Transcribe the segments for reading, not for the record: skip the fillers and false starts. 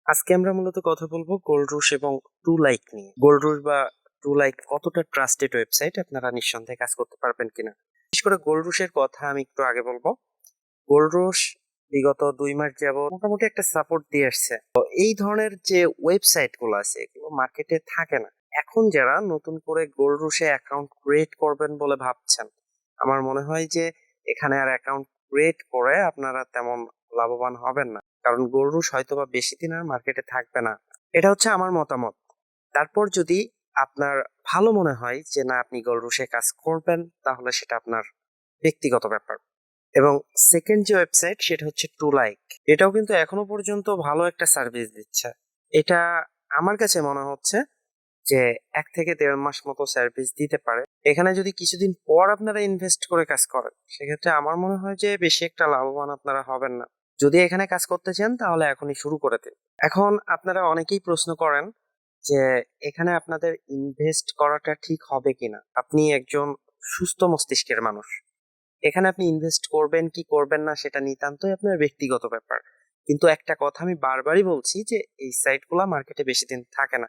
আজকে আমরা মূলত কথা বলবো গোল্ড রুশ এবং টু লাইক নিয়ে। গোল্ড রুশ বা টু লাইক কতটা ট্রাস্টেড ওয়েবসাইট, আপনারা নিঃসন্দেহে কাজ করতে পারবেন কিনা। বিশেষ করে গোল্ড রুশের কথা আমি একটু আগে বলবো। গোল্ড রুশ বিগত 2 মাস যাবত মোটামুটি একটা সাপোর্ট দিয়ে আসছে। তো এই ধরনের যে ওয়েবসাইট গুলো আছে এগুলো মার্কেটে থাকে না। এখন যারা নতুন করে গোল্ড রুশে অ্যাকাউন্ট ক্রিয়েট করবেন বলে ভাবছেন, আমার মনে হয় যে এখানে আর অ্যাকাউন্ট ক্রিয়েট করে আপনারা তেমন লাভবান হবেন না, কারণ গোল্ড রুশ হয়তো বা বেশি দিন আর মার্কেটে থাকবে না। এটা হচ্ছে আমার মতামত। তারপর যদি আপনার ভালো মনে হয় যে না আপনি গোল্ড রুশে কাজ করবেন, তাহলে সেটা আপনার ব্যক্তিগত ব্যাপার। এবং সেকেন্ড যে ওয়েবসাইট সেটা হচ্ছে টু লাইক। এটাও কিন্তু এখনো পর্যন্ত ভালো একটা সার্ভিস দিচ্ছে। এটা আমার কাছে মনে হচ্ছে যে 1 থেকে 1.5 মাস মতো সার্ভিস দিতে পারে। এখানে যদি কিছুদিন পর আপনারা ইনভেস্ট করে কাজ করেন, সেক্ষেত্রে আমার মনে হয় যে বেশি একটা লাভবান আপনারা হবেন না। যদি এখানে কাজ করতে চান তাহলে এখনই শুরু করে দিন। এখন আপনারা অনেকেই প্রশ্ন করেন যে এখানে আপনাদের ইনভেস্ট করাটা ঠিক হবে কিনা। আপনি একজন সুস্থ মস্তিষ্কের মানুষ, এখানে আপনি ইনভেস্ট করবেন কি করবেন না সেটা নিতান্তই আপনার ব্যক্তিগত ব্যাপার। কিন্তু একটা কথা আমি বারবারই বলছি যে এই সাইটগুলো মার্কেটে বেশি দিন থাকে না।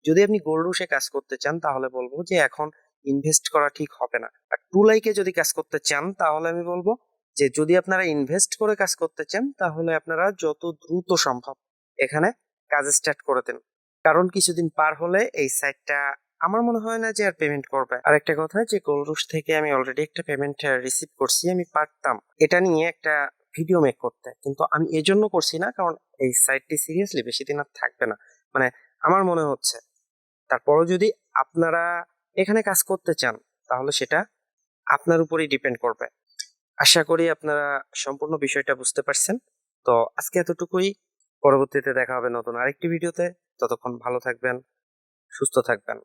যদি আপনি গোল্ড রুশে কাজ করতে চান তাহলে বলবো যে এখন ইনভেস্ট করা ঠিক হবে না। আর টু লাইকে যদি কাজ করতে চান তাহলে আমি বলবো যে যদি আপনারা ইনভেস্ট করে কাজ করতে চান তাহলে আপনারা যত দ্রুত সম্ভব এখানে কাজ স্টার্ট করে দেন। কারণ কিছুদিন পার হলে এই সাইটটা আমার মনে হয় না যে আর পেমেন্ট করবে। আর একটা কথা, যে গোল্ড রুশ থেকে আমি অলরেডি একটা পেমেন্ট রিসিভ করছি। আমি পারতাম এটা নিয়ে একটা ভিডিও মেক করতে, কিন্তু আমি এজন্য করছি না কারণ এই সাইটটি সিরিয়াসলি বেশি দিন আর থাকবে না, মানে আমার মনে হচ্ছে। তারপরও যদি আপনারা এখানে কাজ করতে চান তাহলে সেটা আপনার উপরেই ডিপেন্ড করবে। আশা করি আপনারা সম্পূর্ণ বিষয়টা বুঝতে পারছেন। তো আজকে এতটুকুই। পরবর্তীতে দেখা হবে নতুন আরেকটি ভিডিওতে। ততক্ষণ ভালো থাকবেন, সুস্থ থাকবেন।